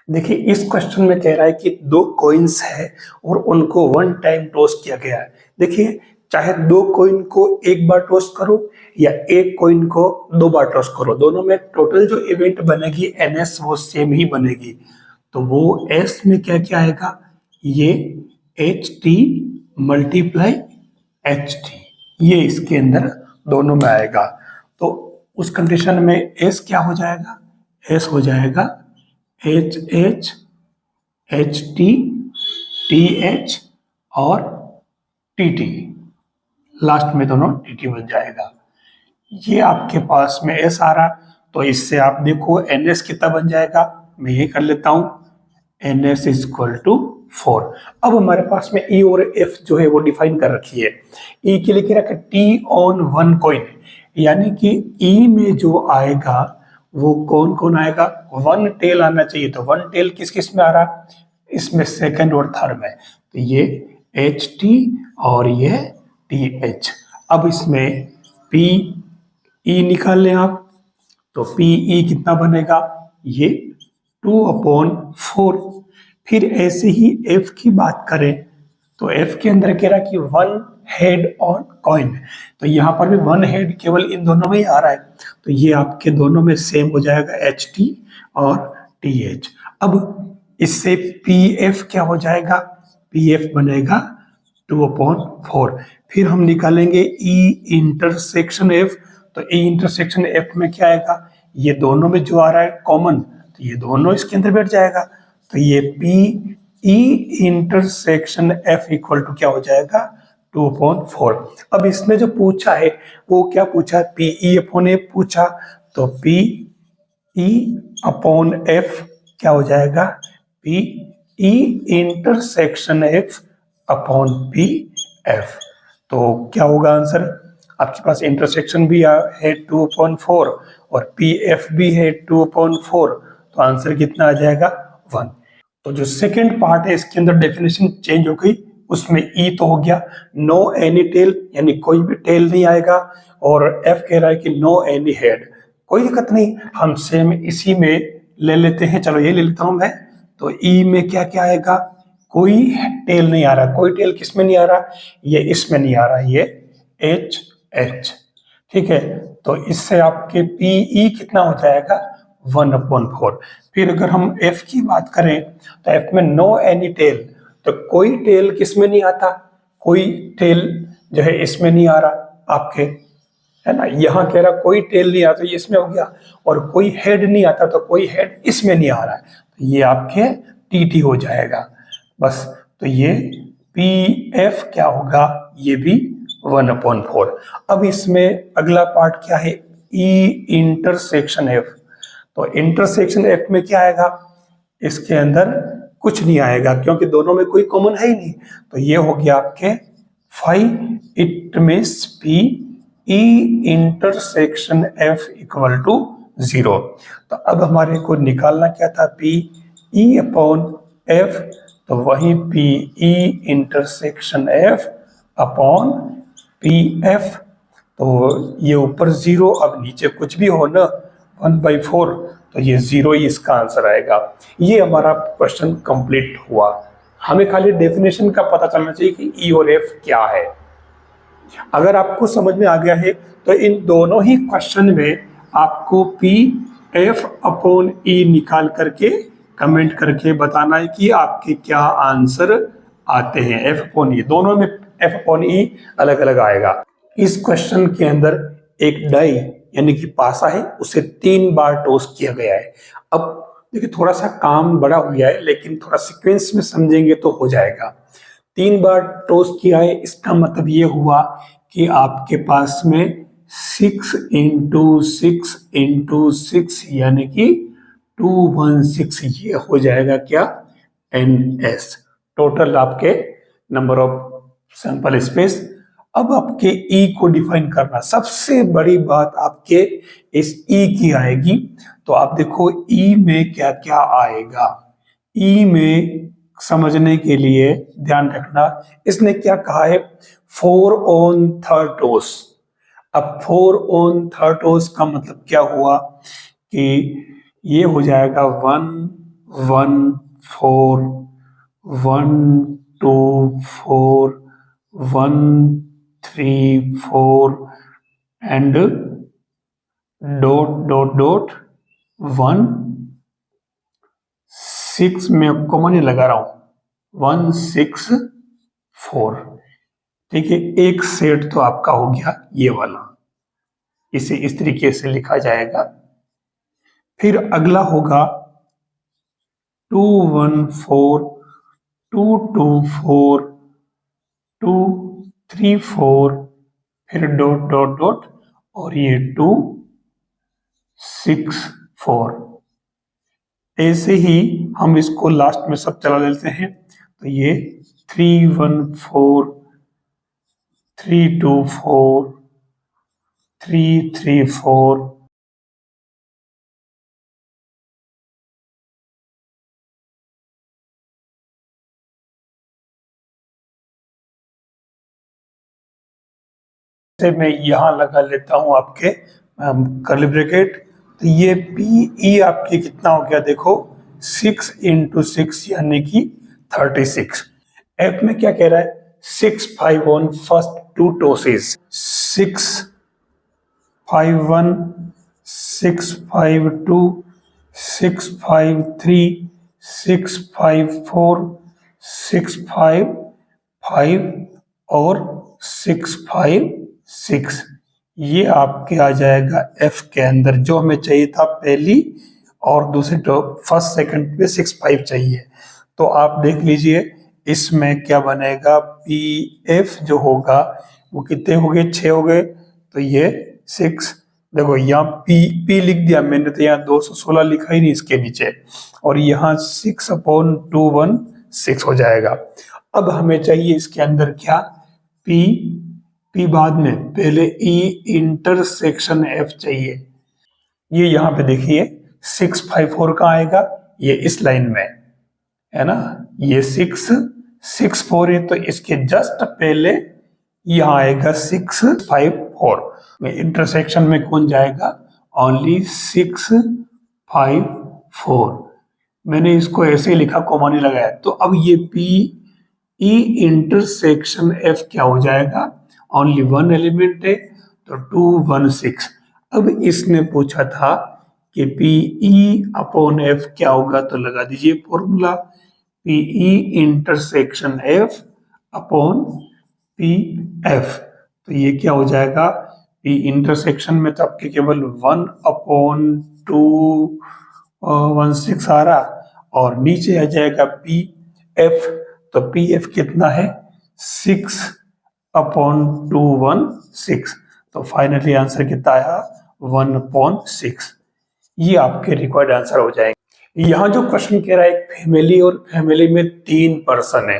देखिए इस क्वेश्चन में कह रहा है कि दो कॉइन्स है और उनको वन टाइम टॉस किया गया है। देखिए चाहे दो कॉइन को एक बार टॉस करो या एक कॉइन को दो बार टॉस करो, दोनों में टोटल जो इवेंट बनेगी एनएस वो सेम ही बनेगी। तो वो एस में क्या क्या आएगा, ये H T multiply H T, ये इसके अंदर दोनों में आएगा। तो उस कंडीशन में एस क्या हो जाएगा, एस हो जाएगा H H H T T H और टी टी, लास्ट में दोनों टी टी बन जाएगा। ये आपके पास में एस आ रहा, तो इससे आप देखो एन एस कितना बन जाएगा, मैं ये कर लेता हूं एन एस इक्वल टू 4। अब हमारे पास में ई और एफ जो है वो डिफाइन कर रखी है। ई के लिए क्या रखा, टी ऑन वन कॉइन, यानी कि ई में जो आएगा वो कौन कौन आएगा, वन टेल आना चाहिए। तो वन टेल किस किस में आ रहा, इसमें सेकंड और थर्ड में, तो ये एच टी और ये टी एच। अब इसमें पी ई निकाल लें आप, तो पी ई कितना बनेगा, ये 2/4। फिर ऐसे ही एफ की बात करें तो एफ के अंदर कह रहा कि वन हेड ऑन कॉइन, तो यहां पर भी वन हेड केवल इन दोनों में ही आ रहा है, तो ये आपके दोनों में सेम हो जाएगा एच टी और टी एच। अब इससे पी एफ क्या हो जाएगा, पी एफ बनेगा 2/4। फिर हम निकालेंगे ई इंटरसेक्शन एफ, तो ई इंटरसेक्शन एफ में क्या आएगा, ये दोनों में जो आ रहा है कॉमन, तो ये दोनों इसके अंदर बैठ जाएगा, तो ये P E intersection F equal to क्या हो जाएगा 2/4। अब इसमें जो पूछा है वो क्या पूछा, पी ई अपॉन एफ पूछा, तो पी ई अपॉन एफ क्या हो जाएगा, P E intersection F upon P F. तो क्या होगा आंसर, आपके पास इंटरसेक्शन भी है 2/4 और पी एफ भी है 2/4, तो आंसर कितना आ जाएगा 1। तो जो सेकंड पार्ट है इसके अंदर डेफिनेशन चेंज हो गई, उसमें ई तो हो गया नो एनी टेल, यानी कोई भी टेल नहीं आएगा, और एफ कह रहा है कि नो एनी हेड, कोई दिक्कत नहीं, हम सेम इसी में ले लेते हैं, चलो ये ले लेता हूं मैं। तो ई में क्या क्या आएगा, कोई टेल नहीं आ रहा, कोई टेल किस में नहीं आ रहा, ये इसमें नहीं आ रहा, ये एच एच, ठीक है। तो इससे आपके पी ई कितना हो जाएगा 1/4। फिर अगर हम एफ की बात करें तो एफ में नो एनी टेल, तो कोई टेल किस में नहीं आता, कोई टेल जो है इसमें नहीं आ रहा आपके, है ना, यहाँ कह रहा कोई टेल नहीं आता, ये इसमें हो गया, और कोई हेड नहीं आता तो कोई हेड इसमें नहीं आ रहा है, तो ये आपके टी टी हो जाएगा बस। तो ये पी एफ क्या होगा, ये भी 1/4। अब इसमें अगला पार्ट क्या है, ई इंटरसेक्शन एफ, तो इंटरसेक्शन एफ में क्या आएगा, इसके अंदर कुछ नहीं आएगा क्योंकि दोनों में कोई कॉमन है ही नहीं, तो ये हो गया आपके 5, it means P E intersection F equal to 0। तो अब हमारे को निकालना क्या था, पी ई अपॉन एफ, तो वही P E intersection F upon P F, तो ये ऊपर 0, अब नीचे कुछ भी हो ना 1/4, तो ये 0 ही इसका आंसर आएगा। ये हमारा क्वेश्चन कंप्लीट हुआ। हमें खाली डेफिनेशन का पता चलना चाहिए कि ई और एफ क्या है। अगर आपको समझ में आ गया है तो इन दोनों ही क्वेश्चन में आपको पी एफ अपॉन ई निकाल करके कमेंट करके बताना है कि आपके क्या आंसर आते हैं। एफ अपॉन ई, दोनों में एफ अपॉन ई अलग अलग आएगा। इस क्वेश्चन के अंदर एक डाई यानी कि पासा है, उसे 3 बार टॉस किया गया है। अब देखिए थोड़ा सा काम बड़ा हो गया है, लेकिन थोड़ा सीक्वेंस में समझेंगे तो हो जाएगा। 3 बार टॉस किया है, इसका मतलब ये हुआ कि आपके पास में 6 × 6 × 6 यानी कि 216, ये हो जाएगा क्या NS, टोटल आपके नंबर ऑफ सैंपल स्पेस। अब आपके ई को डिफाइन करना, सबसे बड़ी बात आपके इस ई की आएगी। तो आप देखो ई में क्या क्या आएगा, ई में समझने के लिए ध्यान रखना, इसने क्या कहा है 4 ऑन थर्ड टॉस। अब 4 ऑन थर्ड टॉस का मतलब क्या हुआ कि ये हो जाएगा 1 1 4 1 2 4 1 3 4 and dot 1 6 में कॉमा नहीं लगा रहा हूं 1 6 4। ठीक है, एक सेट तो आपका हो गया ये वाला, इसे इस तरीके से लिखा जाएगा। फिर अगला होगा 2 1 4 2 2 4 2 3 4 फिर डॉट और ये 2 6 4। ऐसे ही हम इसको लास्ट में सब चला लेते हैं, तो ये 3 1 4 3 2 4 3 3 4 से मैं यहां लगा लेता हूं आपके कर्ली ब्रैकेट। तो ये PE आपके कितना हो गया देखो 6 × 6 यानी कि 36। F में क्या कह रहा है 6 5 1 फर्स्ट 2 टॉसेस 6 5 1 6 5 2 6 5 3 6 5 4 6 5 5 और 6 5 6। ये आपके आ जाएगा F के अंदर। जो हमें चाहिए था पहली और दूसरी फर्स्ट सेकंड पे 6 5 चाहिए, तो आप देख लीजिए इसमें क्या बनेगा। PF जो होगा वो कितने हो गए 6 हो गए, तो ये 6। देखो यहाँ P लिख दिया मैंने, तो यहाँ 216 लिखा ही नहीं इसके नीचे, और यहाँ 6/2 6 हो जाएगा। अब हमें चाहिए इसके अंदर क्या P बाद में, पहले E इंटरसेक्शन F चाहिए। ये यहाँ पे देखिए 6 5 4 कहाँ आएगा, ये इस लाइन में है ना, ये 6 6 4 है, तो इसके जस्ट पहले यहाँ आएगा 6 5 4 में। इंटरसेक्शन में कौन जाएगा, ओनली 6 5 4। मैंने इसको ऐसे ही लिखा, कॉमा नहीं लगाया। तो अब ये PE इंटरसेक्शन F क्या हो जाएगा, ओनली 1 एलिमेंट है, तो 2 1 6। अब इसने पूछा था कि PE/F क्या होगा, तो लगा दीजिए formula PE intersection F upon PF। तो ये क्या हो जाएगा, P इंटरसेक्शन में तो आपके केवल 1/2 आ रहा, और नीचे आ जाएगा PF। तो PF कितना है 6/2 6। तो फाइनली आंसर कितना आया 1/6। ये आपके रिक्वायर्ड आंसर हो जाएंगे। यहाँ जो क्वेश्चन कह रहा है एक फैमिली, और फैमिली में 3 पर्सन है,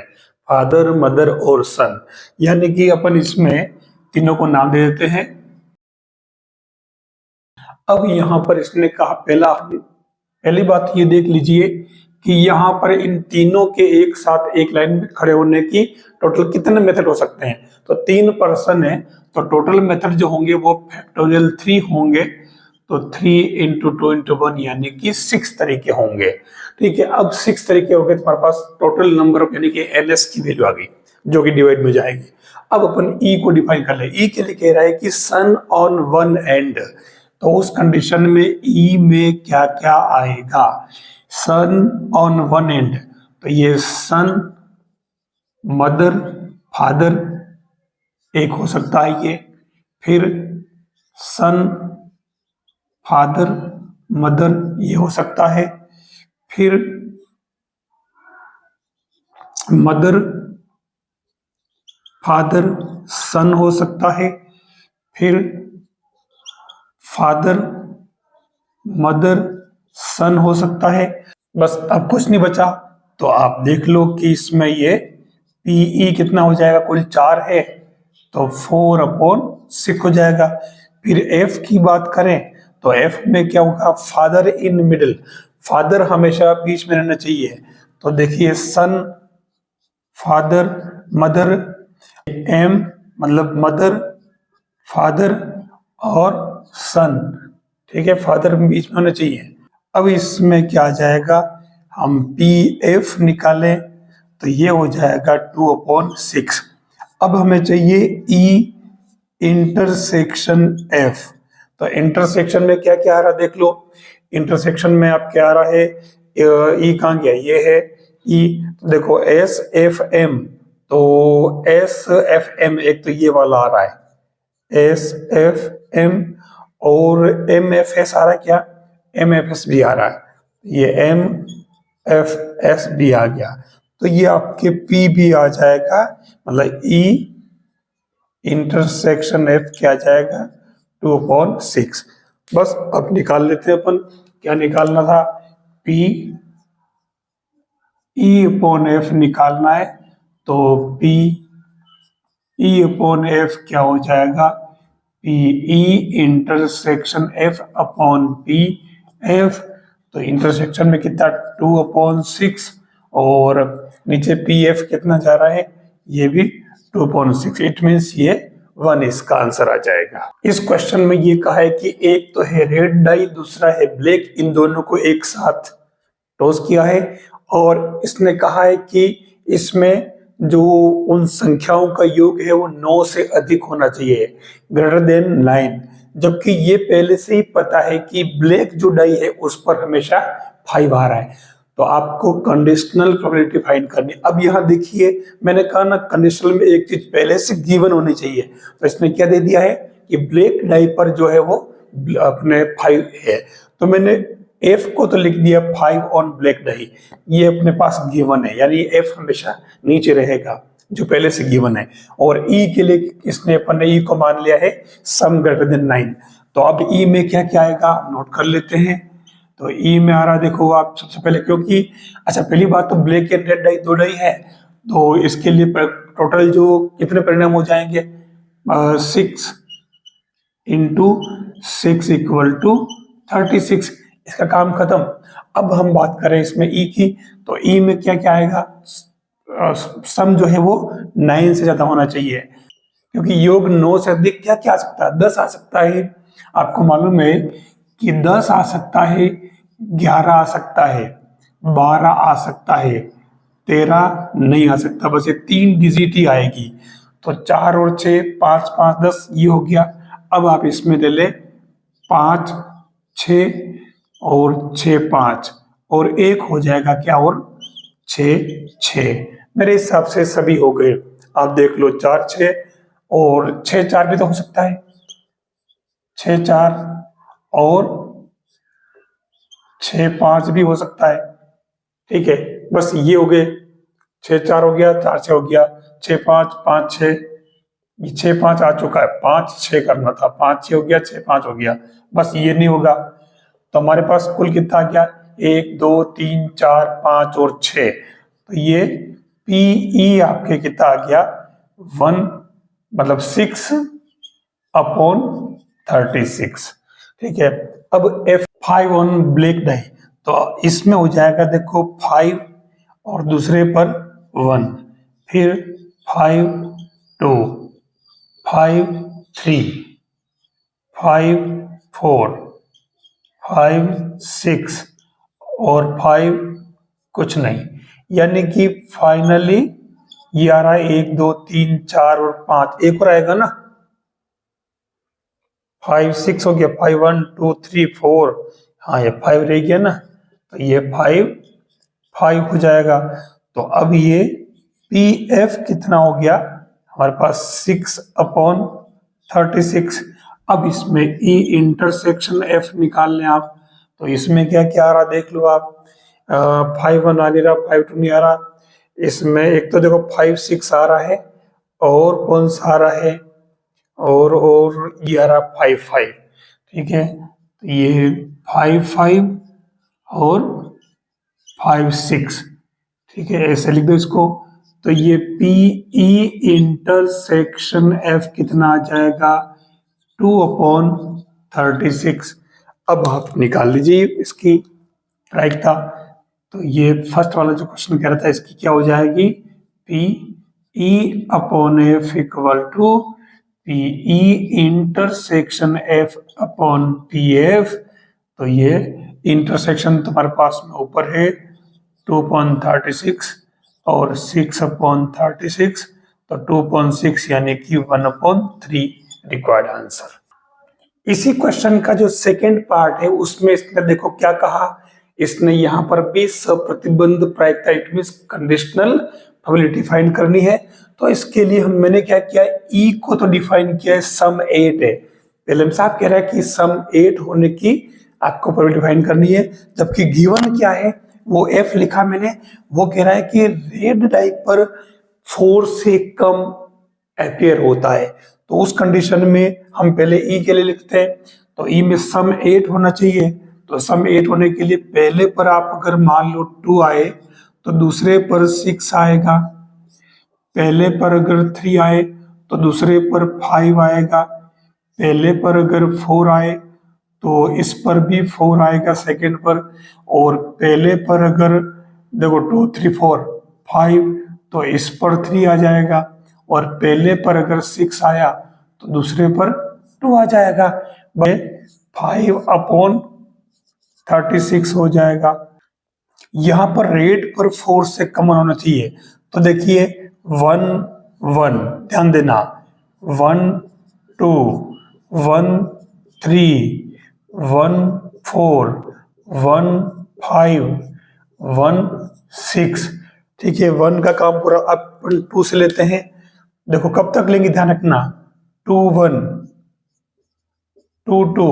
फादर मदर और सन, यानी कि अपन इसमें तीनों को नाम दे देते हैं। अब यहाँ पर इसने कहा पहली बात ये देख लीजिए कि यहाँ पर इन तीनों के एक साथ एक लाइन में खड़े होने की टोटल कितने मेथड हो सकते हैं, तो 3 पर्सन है, तो टोटल मेथड जो होंगे वो फैक्टोरियल 3 होंगे, तो 3 × 2 × 1 यानी कि 6 तरीके होंगे। ठीक है, अब 6 तरीके हो गए, तुम्हारे पास टोटल नंबर ऑफ यानी कि NS की वैल्यू आ गई, जो कि डिवाइड में जाएगी। अब अपन E को डिफाइन कर ले। E के लिए कह रहा है कि सन ऑन वन एंड, तो उस कंडीशन में E में क्या क्या आएगा, सन ऑन वन एंड, तो ये सन मदर फादर एक हो सकता है ये, फिर सन फादर मदर ये हो सकता है, फिर मदर फादर सन हो सकता है, फिर फादर मदर सन हो सकता है। बस अब कुछ नहीं बचा, तो आप देख लो कि इसमें ये PE कितना हो जाएगा, कुल 4 है, तो 4/6 हो जाएगा। फिर F की बात करें तो F में क्या होगा, फादर इन मिडिल, फादर हमेशा बीच में रहना चाहिए, तो देखिए सन फादर मदर, M मतलब मदर फादर और सन। ठीक है, फादर बीच में होना चाहिए। अब इसमें क्या आ जाएगा, हम पी एफ निकालें तो ये हो जाएगा 2/6। अब हमें चाहिए ई इंटरसेक्शन एफ। तो इंटरसेक्शन में क्या क्या आ रहा है देख लो। इंटरसेक्शन में आप क्या आ रहा है, ई कहाँ गया, ये है ई। तो देखो एस एफ एम, तो एस एफ एम एक तो ये वाला आ रहा है एस एफ एम, और एम एफ एस आ रहा है क्या, एम एफ एस भी आ रहा है, ये एम एफ एस भी आ गया। तो ये आपके पी भी आ जाएगा, मतलब ई इंटरसेक्शन एफ क्या जाएगा 2/6। बस अब निकाल लेते हैं अपन, क्या निकालना था, पी ई अपॉन एफ निकालना है। तो पी ई अपॉन एफ क्या हो जाएगा, P E intersection F upon P F. तो इंटरसेक्शन में कितना 2/6, और नीचे पी एफ कितना जा रहा है, ये भी 2/6। इट मीन्स ये 1 इसका आंसर आ जाएगा। इस क्वेश्चन में ये कहा है कि एक तो है रेड डाई, दूसरा है ब्लैक, इन दोनों को एक साथ टॉस किया है, और इसने कहा है कि इसमें जो उन संख्याओं का योग है वो 9 से अधिक होना चाहिए, ग्रेटर देन 9। जबकि ये पहले से ही पता है कि ब्लैक जो डाई है उस पर हमेशा 5 आ रहा है। तो आपको कंडीशनल प्रोबेबिलिटी फाइंड करनी। अब यहाँ देखिए, मैंने कहा ना कंडीशनल में एक चीज पहले से गिवन होनी चाहिए, तो इसने क्या दे दिया है कि ब्लैक डाई पर जो है वो अपने 5 है। तो मैंने एफ को तो लिख दिया 5 ऑन ब्लैक डाई, ये अपने पास गिवन है, यानी एफ हमेशा नीचे रहेगा जो पहले से गिवन है। और ई के लिए इसने अपन ने ई को मान लिया है सम ग्रेटर देन 9। तो अब ई में क्या क्या आएगा नोट कर लेते हैं। तो ई में आ रहा देखो आप सबसे पहले, क्योंकि अच्छा पहली बात तो black and red die 2 die है, तो इसके लिए टोटल जो कितने परिणाम हो जाएंगे, 6 इंटू 6 इक्वल टू 36, इसका काम खत्म। अब हम बात करें इसमें ई की, तो ई में क्या क्या आएगा, सम जो है वो 9 से ज्यादा होना चाहिए, क्योंकि योग 9 से अधिक क्या क्या आ सकता है, 10 आ सकता है। आपको मालूम है कि 10 आ सकता है, 11 आ सकता है, 12 आ सकता है, 13 नहीं आ सकता, बस ये 3 डिजिट ही आएगी। तो 4 और 6, 5 5 10 ये हो गया। अब आप इसमें ले ले 5 6 और 6 5 और 1 हो जाएगा क्या, और 6 6। मेरे हिसाब से सभी हो गए। आप देख लो 4 6 और 6 4 भी तो हो सकता है, 6 4 और 6 5 भी हो सकता है। ठीक है, बस ये हो गए, 6 4 हो गया, 4 6 हो गया, 6 5 5 6, ये 6 5 आ चुका है, 5 6 करना था, 5 6 हो गया, 6 5 हो गया, बस ये नहीं होगा। तो हमारे पास कुल कितना आ गया, 1 2 3 4 5 और 6। तो ये पीई आपके कितना आ गया 1, मतलब 6/36। ठीक है, अब F5 ऑन ब्लैक डाई, तो इसमें हो जाएगा देखो 5 और दूसरे पर 1, फिर 5 2 5 3 5 4 5 6 और 5 कुछ नहीं, यानी कि फाइनली ये आ रहा है 1 2 3 4 और 5, एक और आएगा ना, 5 6 हो गया, 5 1 2 3 4, हाँ ये 5 रह गया ना, तो ये 5 5 हो जाएगा। तो अब ये पी एफ कितना हो गया हमारे पास 6/36। अब इसमें ई इंटरसेक्शन एफ निकाल लें आप, तो इसमें क्या क्या आ रहा देख लो आप, 5 1 आ नहीं रहा, 5 2 नहीं आ रहा, इसमें एक तो देखो 5 6 आ रहा है, और कौन सा आ रहा है, और ये आ रहा 5 5। ठीक है, तो ये 5 5 और 5 6, ठीक है ऐसे लिख दो इसको। तो ये पी ई इंटरसेक्शन एफ कितना आ जाएगा 2/36। अब आप निकाल लीजिए इसकी प्रायिकता। तो ये फर्स्ट वाला जो क्वेश्चन कह रहा था इसकी क्या हो जाएगी, P E upon F equal to P E intersection F upon P F. तो ये इंटरसेक्शन तुम्हारे पास में ऊपर है, 2/36 और 6/36, तो 2/6 यानी कि 1/3 रिक्वायर्ड आंसर। इसी क्वेश्चन का जो सेकेंड पार्ट है उसमें इसने देखो क्या कहा, इसने यहाँ पर भी सप्रतिबंध प्रायिकता it means conditional probability define करनी है। तो इसके लिए मैंने क्या किया, ई को तो डिफाइन किया है सम 8 है। एलएम साहब कह रहा है कि सम 8 होने की आपको प्रोबेबिलिटी डिफाइन करनी है, जबकि गिवन क्या है वो एफ लिखा मैंने, वो कह रहा है कि रेड डायपर 4 से कम अपीयर होता है। तो उस कंडीशन में हम पहले ई के लिए लिखते हैं, तो ई में सम 8 होना चाहिए। तो सम 8 होने के लिए पहले पर आप अगर मान लो 2 आए तो दूसरे पर 6 आएगा, पहले पर अगर 3 आए तो दूसरे पर 5 आएगा, पहले पर अगर 4 आए तो इस पर भी 4 आएगा सेकंड पर, और पहले पर अगर देखो 2 3 4 5 तो इस पर 3 आ जाएगा, और पहले पर अगर 6 आया तो दूसरे पर 2 आ जाएगा। 5/36 हो जाएगा। यहां पर रेट पर 4 से कम होना चाहिए। तो देखिए 1 1 ध्यान देना, 1 2 1 3 1 4 1 5 1 6, ठीक है। 1 का काम पूरा अपन 2 से लेते हैं। देखो कब तक लेंगे ध्यान रखना, 2 1 2 2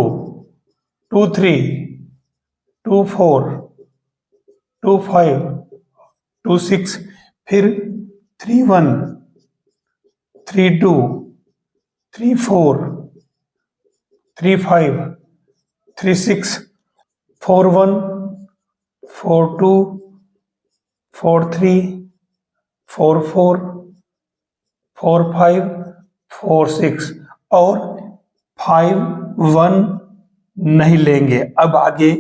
2 3 2 4 2 5 2 6, फिर 3 1 3 2 3 4 3 5 3 6 4 1 4 2 4 3 4 4 4 5 4 6, और 5 1 नहीं लेंगे। अब आगे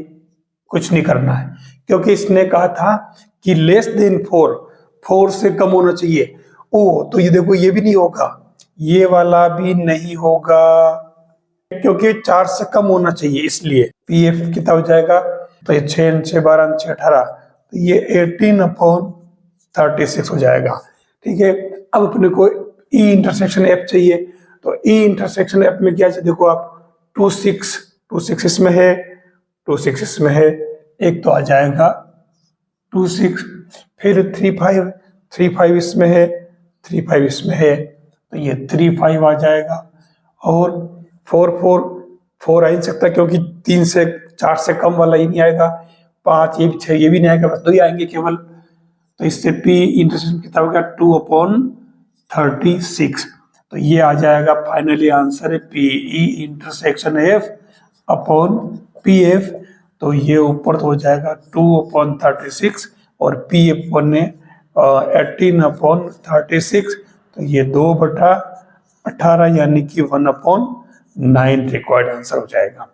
कुछ नहीं करना है, क्योंकि इसने कहा था कि लेस देन 4 से कम होना चाहिए। ओ तो ये देखो ये भी नहीं होगा, ये वाला भी नहीं होगा, क्योंकि 4 से कम होना चाहिए, इसलिए पी एफ कितना हो जाएगा, तो ये 6 6 12 6 18, तो ये 18/36 हो जाएगा, ठीक है। अब अपने को ई इंटरसेक्शन एफ चाहिए, तो ई इंटरसेक्शन एफ में क्या चाहिए, देखो आप 2 6 इसमें है, 2 6 इसमें है, एक तो आ जाएगा 2 6, फिर 3 5 इसमें है, 3 5 इसमें है, तो ये 3 5 आ जाएगा, और 4 आ ही सकता क्योंकि 3 से 4 से कम वाला ही नहीं आएगा, 5 ये भी 6 ये भी नहीं आएगा, बस 2 ही आएंगे केवल। तो इससे पी इंटरसेक्शन कितना होगा 2/36, तो ये आ जाएगा फाइनली आंसर है P E intersection F upon P F. तो ये ऊपर तो हो जाएगा 2/36 और पी एफ बने 18/36, तो ये 2/18 यानी कि 1/9 रिक्वायर्ड आंसर हो जाएगा।